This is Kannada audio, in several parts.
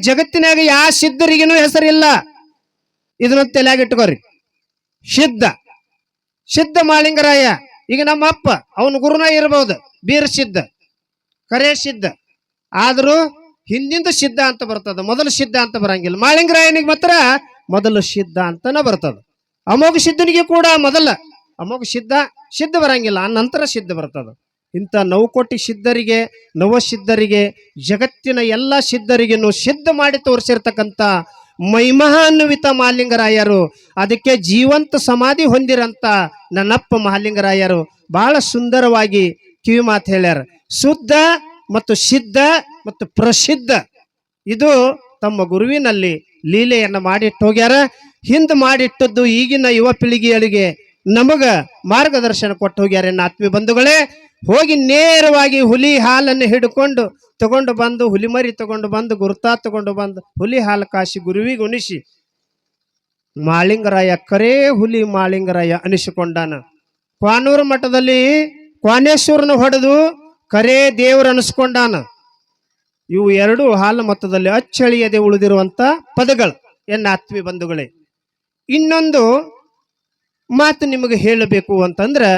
ಜಗತ್ತಿನಾಗ ಯಾವ ಸಿದ್ಧರಿಗೇನು ಹೆಸರಿಲ್ಲ. ಇದನ್ನ ತಲೆಯಾಗಿಟ್ಕೋರಿ. ಸಿದ್ಧ ಮಾಳಿಂಗರಾಯ. ಈಗ ನಮ್ಮ ಅಪ್ಪ ಅವನ ಗುರುನ ಇರಬಹುದು, ಬೀರ್ ಸಿದ್ಧ, ಕರೆ ಸಿದ್ಧ. ಆದ್ರೂ ಹಿಂದಿಂದ ಸಿದ್ಧ ಅಂತ ಬರ್ತದ, ಮೊದಲು ಸಿದ್ಧ ಅಂತ ಬರಂಗಿಲ್ಲ. ಮಾಳಿಂಗರಾಯನಿಗೆ ಮಾತ್ರ ಮೊದಲು ಸಿದ್ಧ ಅಂತನ ಬರ್ತದ. ಅಮೋಘ ಸಿದ್ಧನಿಗೆ ಕೂಡ ಮೊದಲ ಅಮೋಘ ಸಿದ್ಧ ಬರಂಗಿಲ್ಲ, ನಂತರ ಸಿದ್ಧ ಬರ್ತದ. ಇಂಥ ನವಕೋಟಿ ಸಿದ್ಧರಿಗೆ, ನವಸಿದ್ಧರಿಗೆ, ಜಗತ್ತಿನ ಎಲ್ಲ ಸಿದ್ಧರಿಗೂ ಸಿದ್ಧ ಮಾಡಿ ತೋರಿಸಿರ್ತಕ್ಕಂಥ ಮಹಿಮಾನ್ವಿತ ಮಹಾಲಿಂಗರಾಯರು. ಅದಕ್ಕೆ ಜೀವಂತ ಸಮಾಧಿ ಹೊಂದಿರಂತ ನನ್ನಪ್ಪ ಮಹಾಲಿಂಗರಾಯರು ಬಹಳ ಸುಂದರವಾಗಿ ಕಿವಿ ಮಾತು ಹೇಳ್ಯಾರ. ಶುದ್ಧ ಮತ್ತು ಸಿದ್ಧ ಮತ್ತು ಪ್ರಸಿದ್ಧ ಇದು ತಮ್ಮ ಗುರುವಿನಲ್ಲಿ ಲೀಲೆಯನ್ನ ಮಾಡಿಟ್ಟು ಹೋಗ್ಯಾರ. ಹಿಂದೆ ಮಾಡಿಟ್ಟದ್ದು ಈಗಿನ ಯುವ ಪೀಳಿಗೆಗಳಿಗೆ ನಮಗ ಮಾರ್ಗದರ್ಶನ ಕೊಟ್ಟು ಹೋಗ್ಯಾರ. ಆತ್ಮೀಯ ಬಂಧುಗಳೇ, ಹೋಗಿ ನೇರವಾಗಿ ಹುಲಿ ಹಾಲನ್ನು ಹಿಡ್ಕೊಂಡು ತಗೊಂಡು ಬಂದು, ಹುಲಿ ಮರಿ ತಗೊಂಡು ಬಂದು, ಗುರುತಾ ತಗೊಂಡು ಬಂದು, ಹುಲಿ ಹಾಲು ಕಾಶಿ ಗುರುವಿಗೆ ಉಣಿಸಿ ಮಾಳಿಂಗರಾಯ ಕರೇ ಹುಲಿ ಮಾಳಿಂಗರಾಯ ಅನಿಸಿಕೊಂಡಾನ. ಕ್ವಾನೂರು ಮಠದಲ್ಲಿ ಕ್ವಾನೇಶ್ವರನ ಹೊಡೆದು ಕರೇ ದೇವರು ಅನಿಸ್ಕೊಂಡಾನ. ಇವು ಎರಡು ಹಾಲು ಮತದಲ್ಲಿ ಅಚ್ಚಳಿಯದೆ ಉಳಿದಿರುವಂತ ಪದಗಳು. ಆತ್ಮೀಯ ಬಂಧುಗಳೇ, ಇನ್ನೊಂದು ಮಾತು ನಿಮಗೆ ಹೇಳಬೇಕು ಅಂತಂದ್ರೆ,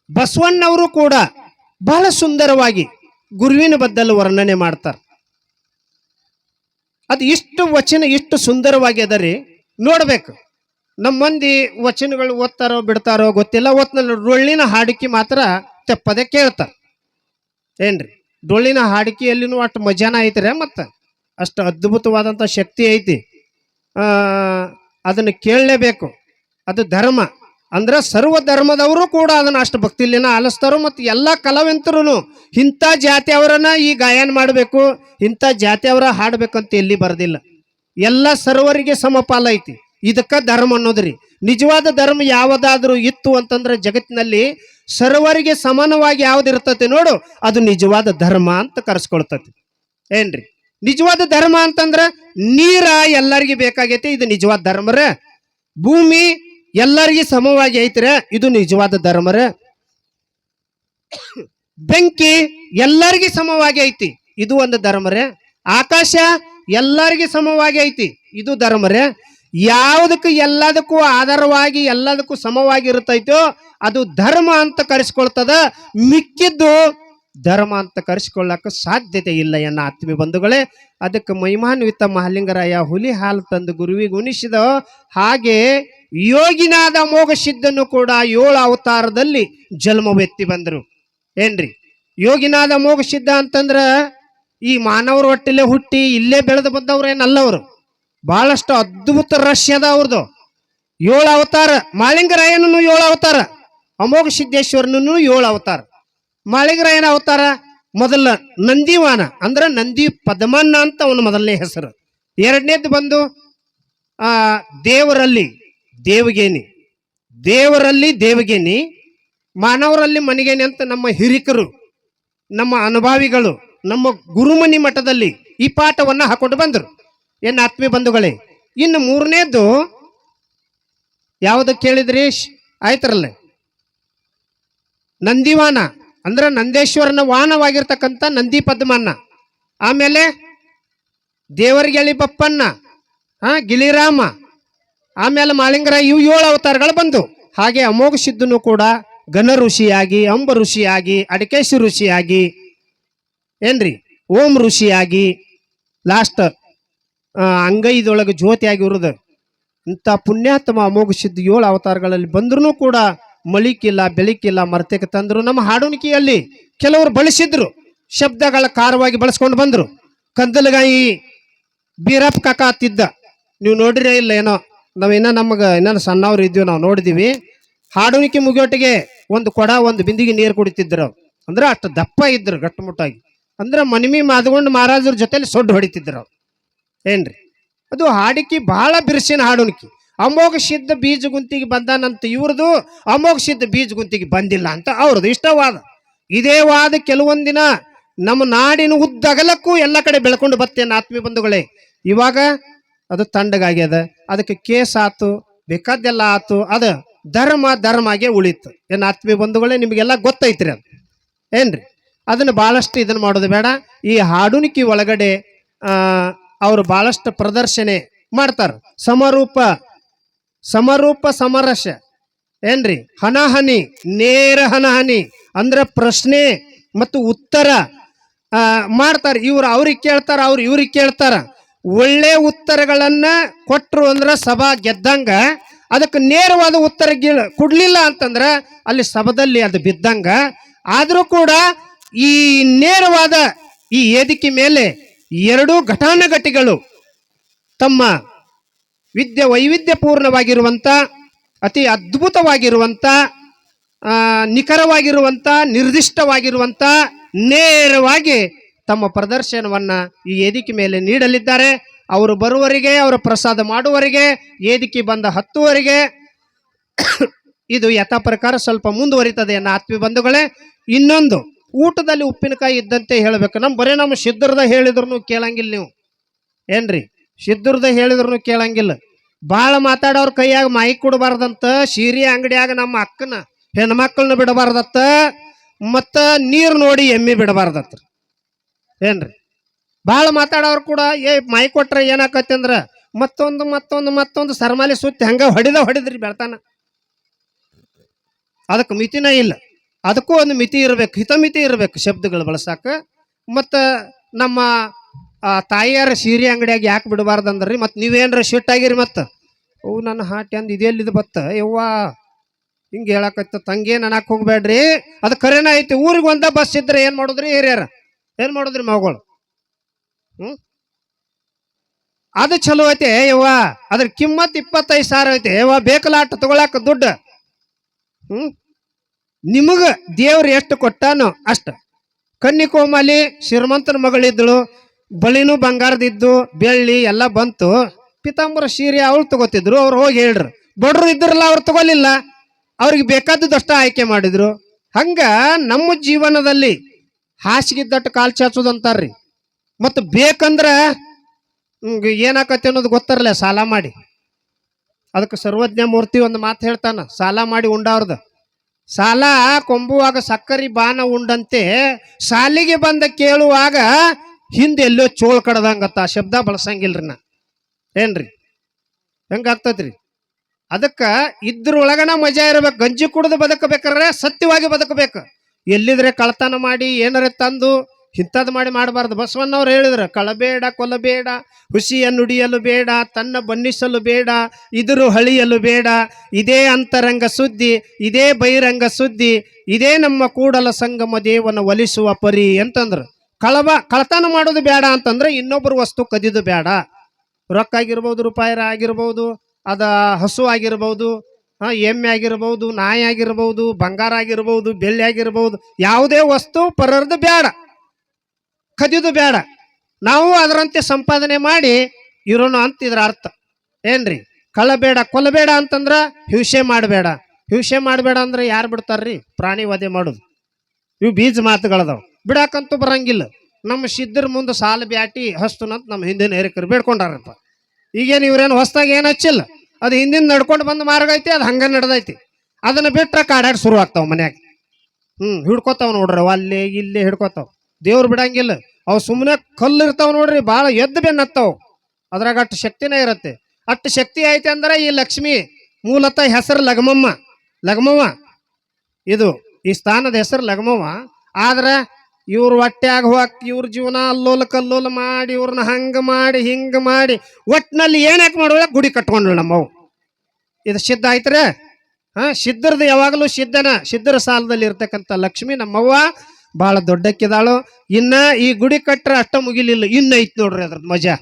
ಬಸವಣ್ಣವರು ಕೂಡ ಬಹಳ ಸುಂದರವಾಗಿ ಗುರುವಿನ ಬದ್ದಲು ವರ್ಣನೆ ಮಾಡ್ತಾರೆ. ಅದು ಇಷ್ಟು ವಚನ ಇಷ್ಟು ಸುಂದರವಾಗಿ ಅದರಿ ನೋಡ್ಬೇಕು. ನಮ್ಮ ಮಂದಿ ವಚನಗಳು ಓದ್ತಾರೋ ಬಿಡ್ತಾರೋ ಗೊತ್ತಿಲ್ಲ. ಓದ್ನಲ್ಲಿ ಡೊಳ್ಳಿನ ಹಾಡಿಕೆ ಮಾತ್ರ ತೆಪ್ಪದೆ ಕೇಳ್ತಾರೆ ಏನ್ರಿ. ಡೊಳ್ಳಿನ ಹಾಡಿಕೆಯಲ್ಲಿನೂ ಅಷ್ಟು ಮಜಾನ ಐತ್ರಿ, ಮತ್ತ ಅಷ್ಟು ಅದ್ಭುತವಾದಂಥ ಶಕ್ತಿ ಐತಿ. ಅದನ್ನು ಕೇಳಲೇಬೇಕು. ಅದು ಧರ್ಮ ಅಂದ್ರೆ ಸರ್ವ ಧರ್ಮದವರು ಕೂಡ ಅದನ್ನ ಅಷ್ಟು ಭಕ್ತಿಲಿನ ಆಲಿಸ್ತಾರೋ. ಮತ್ತು ಎಲ್ಲ ಕಲಾವಂತರು ಇಂಥ ಜಾತಿಯವರನ್ನ ಈ ಗಾಯನ ಮಾಡಬೇಕು, ಇಂಥ ಜಾತಿಯವರ ಹಾಡಬೇಕಂತ ಎಲ್ಲಿ ಬರೋದಿಲ್ಲ. ಎಲ್ಲ ಸರ್ವರಿಗೆ ಸಮಪಾಲ ಐತಿ. ಇದಕ್ಕ ಧರ್ಮ ಅನ್ನೋದ್ರಿ. ನಿಜವಾದ ಧರ್ಮ ಯಾವುದಾದ್ರೂ ಇತ್ತು ಅಂತಂದ್ರೆ ಜಗತ್ತಿನಲ್ಲಿ ಸರ್ವರಿಗೆ ಸಮಾನವಾಗಿ ಯಾವ್ದಿರ್ತತಿ ನೋಡು, ಅದು ನಿಜವಾದ ಧರ್ಮ ಅಂತ ಕರೆಸ್ಕೊಳ್ತತಿ ಏನ್ರಿ. ನಿಜವಾದ ಧರ್ಮ ಅಂತಂದ್ರ ನೀರ ಎಲ್ಲರಿಗೂ ಬೇಕಾಗೈತಿ, ಇದು ನಿಜವಾದ ಧರ್ಮರ. ಭೂಮಿ ಎಲ್ಲರಿಗೂ ಸಮವಾಗಿ ಐತ್ರ, ಇದು ನಿಜವಾದ ಧರ್ಮರ. ಬೆಂಕಿ ಎಲ್ಲರಿಗೂ ಸಮವಾಗಿ ಐತಿ, ಇದು ಒಂದು ಧರ್ಮರೇ. ಆಕಾಶ ಎಲ್ಲರಿಗೂ ಸಮವಾಗಿ ಐತಿ, ಇದು ಧರ್ಮರೇ. ಯಾವುದಕ್ಕೂ ಎಲ್ಲದಕ್ಕೂ ಆಧಾರವಾಗಿ ಎಲ್ಲದಕ್ಕೂ ಸಮವಾಗಿ ಇರುತ್ತೈತೋ ಅದು ಧರ್ಮ ಅಂತ ಕರೆಸ್ಕೊಳ್ತದ. ಮಿಕ್ಕಿದ್ದು ಧರ್ಮ ಅಂತ ಕರೆಸಿಕೊಳ್ಳಕ್ಕೆ ಸಾಧ್ಯತೆ ಇಲ್ಲ ಆತ್ಮೀಯ ಬಂಧುಗಳೇ. ಅದಕ್ಕೆ ಮಹಿಮಾನ್ವಿತ ಮಹಾಲಿಂಗರಾಯ ಹುಲಿ ಹಾಲು ತಂದು ಗುರುವಿಗೆ ಉಣಿಸಿದ ಹಾಗೆ ಯೋಗಿನಾದ ಅಮೋಘ ಸಿದ್ಧನು ಕೂಡ 7 ಅವತಾರದಲ್ಲಿ ಜನ್ಮವೆತ್ತಿ ಬಂದರು ಏನ್ರಿ. ಯೋಗಿನಾದ ಅಮೋಘ ಸಿದ್ಧ ಅಂತಂದ್ರ ಈ ಮಾನವರ ಹೊಟ್ಟಿಲೆ ಹುಟ್ಟಿ ಇಲ್ಲೇ ಬೆಳೆದು ಬಂದವ್ರು ಏನಲ್ಲವರು. ಬಹಳಷ್ಟು ಅದ್ಭುತ ರಹಸ್ಯದ ಅವ್ರದ್ದು. 7 ಅವತಾರ. ಮಾಳಿಂಗರಾಯನೂ 7 ಅವತಾರ, ಅಮೋಘ ಸಿದ್ದೇಶ್ವರನೂ 7 ಅವತಾರ. ಮಾಳಿಂಗರಾಯನ ಅವತಾರ ಮೊದಲ ನಂದಿವಾನ ಅಂದ್ರೆ ನಂದಿ ಪದ್ಮನ್ನ ಅಂತ ಅವನ ಮೊದಲನೇ ಹೆಸರು. ಎರಡನೇದು ಬಂದು ದೇವರಲ್ಲಿ ದೇವಗೇನಿ, ಮಾನವರಲ್ಲಿ ಮನಿಗೇನಿ ಅಂತ ನಮ್ಮ ಹಿರಿಕರು, ನಮ್ಮ ಅನುಭಾವಿಗಳು, ನಮ್ಮ ಗುರುಮನಿ ಮಠದಲ್ಲಿ ಈ ಪಾಠವನ್ನ ಹಾಕೊಂಡು ಬಂದರು ಆತ್ಮೀಯ ಬಂಧುಗಳೇ. ಇನ್ನು ಮೂರನೇದು ಯಾವ್ದು ಕೇಳಿದ್ರಿ? ಆಯ್ತರಲ್ಲ, ನಂದಿವಾನ ಅಂದ್ರೆ ನಂದೇಶ್ವರನ ವಾಹನವಾಗಿರ್ತಕ್ಕಂಥ ನಂದಿ ಪದ್ಮನ್ನ. ಆಮೇಲೆ ದೇವರಗೆಳಿ ಬಪ್ಪನ್ನ, ಗಿಳಿರಾಮ, ಆಮೇಲೆ ಮಾಳಿಂಗರಾಯ. ಇವು 7 ಅವತಾರಗಳು ಬಂದು. ಹಾಗೆ ಅಮೋಘ ಸಿದ್ಧನು ಕೂಡ ಘನ ಋಷಿಯಾಗಿ, ಅಂಬ ಋಷಿಯಾಗಿ, ಅಡಿಕೇಶಿ ಋಷಿಯಾಗಿ ಏನ್ರಿ, ಓಂ ಋಷಿಯಾಗಿ, ಲಾಸ್ಟ್ ಅಂಗೈದೊಳಗೆ ಜ್ಯೋತಿಯಾಗಿರುವುದು. ಇಂಥ ಪುಣ್ಯಾತ್ಮ ಅಮೋಘ ಸಿದ್ಧ 7 ಅವತಾರಗಳಲ್ಲಿ ಬಂದ್ರೂ ಕೂಡ ಮಳಿಕಿಲ್ಲ, ಬೆಳಕಿಲ್ಲ, ಮರ್ತಕ್ಕೆ ತಂದ್ರು. ನಮ್ಮ ಹಾಡುಣಿಕೆಯಲ್ಲಿ ಕೆಲವರು ಬಳಸಿದ್ರು, ಶಬ್ದಗಳ ಕಾರವಾಗಿ ಬಳಸ್ಕೊಂಡು ಬಂದ್ರು. ಕಂದಲಗಾಯಿ ಬೀರಪ್ಪ ಕಾಕ ಅತ್ತಿದ್ದ, ನೀವು ನೋಡಿರೇ ಇಲ್ಲ ಏನೋ, ನಾವೇನ ನಮಗೆ ಇನ್ನೂ ಸಣ್ಣವ್ರು ಇದ್ದೀವಿ, ನಾವು ನೋಡಿದೀವಿ. ಹಾಡುಣಿಕೆ ಮುಗಿಯೋಟಿಗೆ ಒಂದು ಕೊಡ ಒಂದು ಬಿಂದಿಗೆ ನೀರು ಕುಡಿತಿದ್ರು. ಅಂದ್ರೆ ಅಷ್ಟು ದಪ್ಪ ಇದ್ರು, ಗಟ್ಟುಮುಟ್ಟಾಗಿ. ಅಂದ್ರೆ ಮನಿಮಿ ಮಾದ್ಕೊಂಡು ಮಹಾರಾಜರ ಜೊತೆಲಿ ಸೊಡ್ಡು ಹೊಡಿತಿದ್ರು ಏನ್ರಿ. ಅದು ಹಾಡಿಕೆ ಬಹಳ ಬಿರುಸಿನ ಹಾಡುಣಿಕೆ. ಅಮೋಘ ಸಿದ್ಧ ಬೀಜ ಗುಂತಿಗೆ ಬಂದಾನಂತ ಇವ್ರದು, ಅಮೋಘ ಸಿದ್ಧ ಬೀಜ ಗುಂತಿಗೆ ಬಂದಿಲ್ಲ ಅಂತ ಅವ್ರದ್ದು ಇಷ್ಟವಾದ. ಇದೇ ವಾದ ಕೆಲವೊಂದಿನ ನಮ್ಮ ನಾಡಿನ ಉದ್ದಗಲಕ್ಕೂ ಎಲ್ಲ ಕಡೆ ಬೆಳ್ಕೊಂಡು ಬರ್ತೇನೆ ಆತ್ಮೀಯ ಬಂಧುಗಳೇ. ಇವಾಗ ಅದು ತಂಡಗಾಗ್ಯದ, ಅದಕ್ಕೆ ಕೇಸ್ ಆತು, ಬೇಕಾದ್ದೆಲ್ಲ ಆತು. ಅದು ಧರ್ಮಾಗೆ ಉಳಿತು ಆತ್ಮೀಯ ಬಂಧುಗಳೇ. ನಿಮಗೆಲ್ಲ ಗೊತ್ತೈತ್ರಿ ಅದು ಏನ್ರಿ. ಅದನ್ನು ಬಹಳಷ್ಟು ಇದನ್ನು ಮಾಡೋದು ಬೇಡ. ಈ ಹಾಡುಣಿಕೆ ಒಳಗಡೆ ಅವರು ಬಹಳಷ್ಟು ಪ್ರದರ್ಶನೆ ಮಾಡ್ತಾರ. ಸಮರೂಪ ಸಮರಸ ಏನ್ರಿ, ಹಣಹನಿ, ನೇರ ಹಣಹನಿ ಅಂದ್ರೆ ಪ್ರಶ್ನೆ ಮತ್ತು ಉತ್ತರ ಮಾಡ್ತಾರ. ಇವ್ರು ಅವ್ರಿಗೆ ಕೇಳ್ತಾರ, ಅವ್ರು ಇವ್ರಿಗೆ ಕೇಳ್ತಾರ. ಒಳ್ಳೆ ಉತ್ತರಗಳನ್ನ ಕೊಟ್ರು ಅಂದ್ರ ಸಭಾ ಗೆದ್ದಂಗ. ಅದಕ್ಕೆ ನೇರವಾದ ಉತ್ತರ ಕೊಡ್ಲಿಲ್ಲ ಅಂತಂದ್ರ ಅಲ್ಲಿ ಸಭದಲ್ಲಿ ಅದು ಬಿದ್ದಂಗ. ಆದ್ರೂ ಕೂಡ ಈ ನೇರವಾದ ಈ ವೇದಿಕೆ ಮೇಲೆ ಎರಡೂ ಘಟಾನುಘಟಿಗಳು ತಮ್ಮ ವೈವಿಧ್ಯಪೂರ್ಣವಾಗಿರುವಂತ, ಅತಿ ಅದ್ಭುತವಾಗಿರುವಂತ, ನಿಖರವಾಗಿರುವಂತ, ನಿರ್ದಿಷ್ಟವಾಗಿರುವಂತ, ನೇರವಾಗಿ ತಮ್ಮ ಪ್ರದರ್ಶನವನ್ನ ಈ ವೇದಿಕೆ ಮೇಲೆ ನೀಡಲಿದ್ದಾರೆ. ಅವರು ಬರುವವರೆಗೆ, ಅವರು ಪ್ರಸಾದ ಮಾಡುವವರೆಗೆ, ವೇದಿಕೆ ಬಂದ ಹತ್ತುವರೆಗೆ ಇದು ಯಥಾ ಪ್ರಕಾರ ಸ್ವಲ್ಪ ಮುಂದುವರಿತದೆ ಅನ್ನೋ ಆತ್ಮೀಯ ಬಂಧುಗಳೇ. ಇನ್ನೊಂದು, ಊಟದಲ್ಲಿ ಉಪ್ಪಿನಕಾಯಿ ಇದ್ದಂತೆ ಹೇಳಬೇಕು. ನಮ್ಮ ಸಿದ್ಧರದ ಹೇಳಿದ್ರು ಕೇಳಂಗಿಲ್ಲ ನೀವು ಏನ್ರಿ, ಸಿದ್ಧರದ ಹೇಳಿದ್ರು ಕೇಳಂಗಿಲ್ಲ. ಭಾಳ ಮಾತಾಡೋರ್ ಕೈಯಾಗ ಮೈಕ್ ಕೊಡಬಾರ್ದಂತ, ಸೀರೆ ಅಂಗಡಿಯಾಗ ನಮ್ಮ ಅಕ್ಕನ ಹೆಣ್ಮಕ್ಳನ್ನ ಬಿಡಬಾರ್ದತ್ತ, ಮತ್ತ ನೀರು ನೋಡಿ ಎಮ್ಮಿ ಬಿಡಬಾರ್ದತ್ರ ಏನ್ರಿ. ಭಾಳ ಮಾತಾಡೋರು ಕೂಡ ಮೈಕ್ ಕೊಟ್ರೆ ಏನಾಕತಿ ಅಂದ್ರ ಮತ್ತೊಂದು ಮತ್ತೊಂದು ಮತ್ತೊಂದು ಸರ್ಮಾಲಿ ಸುತ್ತಿ ಹಂಗ ಹೊಡಿದ್ರಿ ಬೆಳ್ತಾನ. ಅದಕ್ಕೆ ಮಿತಿನ ಇಲ್ಲ. ಅದಕ್ಕೂ ಒಂದು ಮಿತಿ ಇರಬೇಕು, ಹಿತಮಿತಿ ಇರಬೇಕು ಶಬ್ದಗಳು ಬಳಸಾಕ. ಮತ್ತು ನಮ್ಮ ತಾಯಿಯಾರ ಸೀರೆ ಅಂಗಡಿಯಾಗ ಯಾಕೆ ಬಿಡಬಾರ್ದಂದ್ರಿ, ಮತ್ತು ನೀವೇನ್ರ ಶಿಟ್ಟಾಗಿರಿ, ಮತ್ತು ಅವು ನನ್ನ ಹಾಟಿ ಅಂದ್ ಇದೆಲ್ಲಿದು ಬತ್ತ ಯವ್ವ ಹಿಂಗೆ ಹೇಳಕತ್ತ ತಂಗೇನು ಅನ್ನಕ್ಕೆ ಹೋಗ್ಬೇಡ್ರಿ. ಅದು ಕರೆನ ಐತಿ. ಊರಿಗೆ ಒಂದ ಬಸ್ ಇದ್ರೆ ಏನು ಮಾಡೋದ್ರಿ ಹಿರಿಯರ, ಏನು ಮಾಡೋದ್ರಿ ಮಗಳು? ಅದು ಚಲೋ ಐತೆ ಯವ್ವ, ಅದ್ರ ಕಿಮ್ಮತ್ 25,000 ಐತೆ ಯವ್ವ, ಬೇಕಲಾಟ ತಗೊಳಕ ದುಡ್ಡು. ನಿಮಗ ದೇವ್ರು ಎಷ್ಟು ಕೊಟ್ಟಾನೋ ಅಷ್ಟ. ಕನ್ನಿಕೋಮಲಿ ಶ್ರೀಮಂತನ ಮಗಳಿದ್ದಳು, ಬಳಿನೂ ಬಂಗಾರದಿದ್ದು, ಬೆಳ್ಳಿ ಎಲ್ಲ ಬಂತು. ಪಿತಾಂಬರ ಸೀರೆ ಅವಳು ತಗೋತಿದ್ರು, ಅವ್ರು ಹೋಗಿ ಹೇಳ್ರು. ಬಡ್ರು ಇದ್ರಲ್ಲ, ಅವ್ರು ತಗೊಲಿಲ್ಲ, ಅವ್ರಿಗೆ ಬೇಕಾದಷ್ಟು ಆಯ್ಕೆ ಮಾಡಿದ್ರು. ಹಂಗ ನಮ್ಮ ಜೀವನದಲ್ಲಿ ಹಾಸಿಗಿದ್ದಟ್ಟು ಕಾಲು ಚಾಚೋದಂತಾರ್ರಿ. ಮತ್ತು ಬೇಕಂದ್ರ ಏನಾಕತಿ ಅನ್ನೋದು ಗೊತ್ತಾರಲ್ಲ, ಸಾಲ ಮಾಡಿ. ಅದಕ್ಕೆ ಸರ್ವಜ್ಞ ಮೂರ್ತಿ ಒಂದು ಮಾತು ಹೇಳ್ತಾನ, ಸಾಲ ಮಾಡಿ ಉಂಡವ್ರದ ಸಾಲ ಕೊಂಬುವಾಗ ಸಕ್ಕರೆ ಬಾನ ಉಂಡಂತೆ ಸಾಲಿಗೆ ಬಂದ ಕೇಳುವಾಗ ಹಿಂದೆ ಎಲ್ಲೋ ಚೋಳ್ ಕಡ್ದಂಗತ್ತ. ಆ ಶಬ್ದ ಬಳಸಂಗಿಲ್ರಿ ನಾ ಏನ್ರಿ, ಹೆಂಗಾಗ್ತದ್ರಿ. ಅದಕ್ಕ ಇದ್ರೊಳಗನ ಮಜಾ ಇರ್ಬೇಕು. ಗಂಜಿ ಕುಡಿದು ಬದುಕಬೇಕಾದ್ರೆ ಸತ್ಯವಾಗಿ ಬದುಕಬೇಕು. ಎಲ್ಲಿದ್ರೆ ಕಳ್ತನ ಮಾಡಿ ಏನಾರ ತಂದು ಇಂಥದ್ದು ಮಾಡಬಾರ್ದು. ಬಸವಣ್ಣವ್ರು ಹೇಳಿದ್ರು, ಕಳಬೇಡ, ಕೊಲ್ಲಬೇಡ, ಹುಸಿಯ ನುಡಿಯಲು ಬೇಡ, ತನ್ನ ಬಣ್ಣಿಸಲು ಬೇಡ, ಇದುರು ಹಳಿಯಲು ಬೇಡ, ಇದೇ ಅಂತರಂಗ ಸುದ್ದಿ, ಇದೇ ಬಹಿರಂಗ ಸುದ್ದಿ, ಇದೇ ನಮ್ಮ ಕೂಡಲ ಸಂಗಮ ದೇವನ ಒಲಿಸುವ ಪರಿ ಅಂತಂದ್ರು. ಕಳತನ ಮಾಡೋದು ಬೇಡ ಅಂತಂದ್ರೆ ಇನ್ನೊಬ್ಬರು ವಸ್ತು ಕದಿದು ಬೇಡ. ರೊಕ್ಕ ಆಗಿರ್ಬೋದು, ರೂಪಾಯಿ ಆಗಿರ್ಬೋದು, ಅದ ಹಸು ಆಗಿರ್ಬೋದು, ಎಮ್ಮೆ ಆಗಿರ್ಬೋದು, ನಾಯಿ ಆಗಿರ್ಬೋದು, ಬಂಗಾರ ಆಗಿರ್ಬೋದು, ಬೆಳ್ಳಿ ಆಗಿರ್ಬೋದು, ಯಾವುದೇ ವಸ್ತು ಪರರ್ದು ಬೇಡ, ಕದಿದು ಬೇಡ. ನಾವು ಅದರಂತೆ ಸಂಪಾದನೆ ಮಾಡಿ ಇರೋಣ ಅಂತ ಇದ್ರ ಅರ್ಥ ಏನ್ರಿ. ಕಳ್ಳಬೇಡ, ಕೊಲ್ಲಬೇಡ ಅಂತಂದ್ರ ಹಿಂಸೆ ಮಾಡಬೇಡ. ಹಿಂಸೆ ಮಾಡಬೇಡ ಅಂದ್ರೆ ಯಾರು ಬಿಡ್ತಾರ್ರಿ? ಪ್ರಾಣಿ ವಧೆ ಮಾಡೋದು. ಇವು ಬೀಜ ಮಾತುಗಳದಾವ, ಬಿಡಾಕಂತೂ ಬರಂಗಿಲ್ಲ. ನಮ್ಮ ಸಿದ್ಧರ ಮುಂದೆ ಸಾಲ ಬ್ಯಾಟಿ ಹಸ್ತನಂತ ನಮ್ಮ ಹಿಂದಿನ ಹಿರಿಕರು ಬೇಡ್ಕೊಂಡಾರಪ್ಪ. ಈಗೇನು ಇವ್ರೇನು ಹೊಸ್ದಾಗಿ ಏನು ಹಚ್ಚಿಲ್ಲ, ಅದು ಹಿಂದಿನ ನಡ್ಕೊಂಡು ಬಂದು ಮಾರ್ಗ ಐತಿ, ಅದು ಹಂಗ ನಡೆದೈತಿ. ಅದನ್ನ ಬಿಟ್ರೆ ಕಾಡಾಡಿ ಶುರು ಆಗ್ತಾವ ಮನ್ಯಾಗ. ಹಿಡ್ಕೋತಾವ ನೋಡ್ರಿ, ಅಲ್ಲೇ ಇಲ್ಲೇ ಹಿಡ್ಕೋತಾವ. ದೇವ್ರು ಬಿಡಂಗಿಲ್ಲ. ಅವು ಸುಮ್ಮನೆ ಕಲ್ಲು ಇರ್ತಾವ ನೋಡ್ರಿ, ಭಾಳ ಎದ್ದು ಬೆನ್ನತ್ತಾವ. ಅದ್ರಾಗ ಅಷ್ಟು ಶಕ್ತಿನೇ ಇರತ್ತೆ. ಅಷ್ಟು ಶಕ್ತಿ ಐತೆ ಅಂದ್ರೆ ಈ ಲಕ್ಷ್ಮಿ ಮೂಲತಃ ಹೆಸರು ಲಗಮವ್ವ. ಇದು ಈ ಸ್ಥಾನದ ಹೆಸರು ಲಗಮವ್ವ. ಆದ್ರೆ ಇವ್ರ ಹೊಟ್ಟ್ಯಾಗ ಹೋಗಕ್ ಇವ್ರ ಜೀವನ ಅಲ್ಲೋಲ ಕಲ್ಲೋಲ ಮಾಡಿ, ಇವ್ರನ್ನ ಹಂಗ ಮಾಡಿ ಹಿಂಗ ಮಾಡಿ ಒಟ್ಟಿನಲ್ಲಿ ಏನ್ಯಾಕೆ ಮಾಡೋಳ ಗುಡಿ ಕಟ್ಕೊಂಡ್ಳು ನಮ್ಮವು. ಇದು ಸಿದ್ಧ ಆಯ್ತ್ರೆ. ಸಿದ್ಧರದು ಯಾವಾಗಲೂ ಸಿದ್ಧರ ಸಾಲದಲ್ಲಿ ಇರ್ತಕ್ಕಂಥ ಲಕ್ಷ್ಮಿ ನಮ್ಮವ್ವ ಭಾಳ ದೊಡ್ಡಕ್ಕಿದಾಳು. ಇನ್ನ ಈ ಗುಡಿ ಕಟ್ರೆ ಅಷ್ಟ ಮುಗಿಲಿಲ್ಲ, ಇನ್ನ ಐತ್ ನೋಡ್ರಿ ಅದ್ರದ್ದು ಮಜಾ.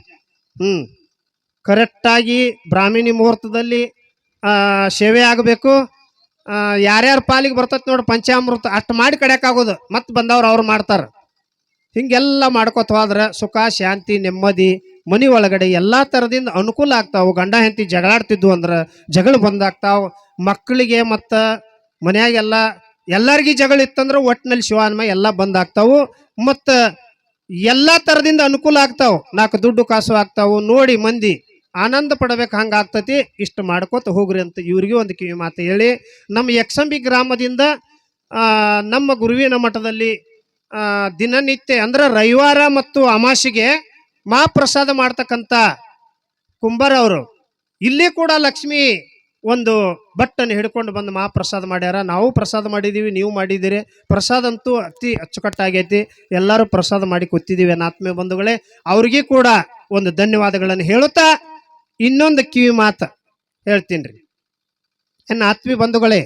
ಕರೆಕ್ಟಾಗಿ ಬ್ರಾಹ್ಮಣಿ ಮುಹೂರ್ತದಲ್ಲಿ ಸೇವೆ ಆಗಬೇಕು. ಯಾರ್ಯಾರ ಪಾಲಿಗೆ ಬರ್ತೈತಿ ನೋಡಿ ಪಂಚಾಮೃತ ಅಷ್ಟು ಮಾಡಿ ಕಡೆಯಕ್ಕಾಗೋದು, ಮತ್ತೆ ಬಂದವ್ರು ಅವ್ರು ಮಾಡ್ತಾರೆ. ಹಿಂಗೆಲ್ಲ ಮಾಡ್ಕೊತ ಹೋದ್ರೆ ಸುಖ, ಶಾಂತಿ, ನೆಮ್ಮದಿ ಮನೆ ಒಳಗಡೆ ಎಲ್ಲ ಥರದಿಂದ ಅನುಕೂಲ ಆಗ್ತಾವೆ. ಗಂಡ ಹೆಂಡತಿ ಜಗಳಾಡ್ತಿದ್ವು ಅಂದ್ರೆ ಜಗಳ ಬಂದಾಗ್ತಾವೆ. ಮಕ್ಕಳಿಗೆ ಮತ್ತು ಮನ್ಯಾಗೆಲ್ಲ ಎಲ್ಲರಿಗೂ ಜಗಳ ಇತ್ತಂದ್ರೆ ಒಟ್ಟಿನಲ್ಲಿ ಶಿವಾನ್ಮ ಎಲ್ಲ ಬಂದಾಗ್ತಾವು. ಮತ್ತು ಎಲ್ಲ ಥರದಿಂದ ಅನುಕೂಲ ಆಗ್ತಾವೆ. 4 ದುಡ್ಡು ಕಾಸು ಆಗ್ತಾವು. ನೋಡಿ ಮಂದಿ ಆನಂದ ಪಡಬೇಕು, ಹಂಗೆ ಆಗ್ತತಿ. ಇಷ್ಟು ಮಾಡ್ಕೋತ ಹೋಗ್ರಿ ಅಂತ ಇವ್ರಿಗೆ ಒಂದು ಕಿವಿ ಮಾತು ಹೇಳಿ, ನಮ್ಮ ಯಕ್ಷಂಬಿ ಗ್ರಾಮದಿಂದ ನಮ್ಮ ಗುರುವಿನ ಮಠದಲ್ಲಿ ದಿನನಿತ್ಯ ಅಂದ್ರೆ ರವಿವಾರ ಮತ್ತು ಅಮಾಸಿಗೆ ಮಹಾಪ್ರಸಾದ ಮಾಡ್ತಕ್ಕಂಥ ಕುಂಬಾರ ಅವರು ಇಲ್ಲಿ ಕೂಡ ಲಕ್ಷ್ಮಿ ಒಂದು ಬಟ್ಟನ್ನು ಹಿಡ್ಕೊಂಡು ಬಂದು ಮಹಾಪ್ರಸಾದ ಮಾಡ್ಯಾರ. ನಾವು ಪ್ರಸಾದ ಮಾಡಿದ್ದೀವಿ, ನೀವು ಮಾಡಿದ್ದೀರಿ. ಪ್ರಸಾದ ಅಂತೂ ಅತಿ ಅಚ್ಚುಕಟ್ಟಾಗೈತಿ. ಎಲ್ಲರೂ ಪ್ರಸಾದ ಮಾಡಿ ಕೂತಿದ್ದೀವಿ ಆತ್ಮೀಯ ಬಂಧುಗಳೇ. ಅವ್ರಿಗೆ ಕೂಡ ಒಂದು ಧನ್ಯವಾದಗಳನ್ನು ಹೇಳುತ್ತಾ ಇನ್ನೊಂದು ಕಿವಿ ಮಾತು ಹೇಳ್ತೀನಿ ರೀ. ಆತ್ಮೀಯ ಬಂಧುಗಳೇ,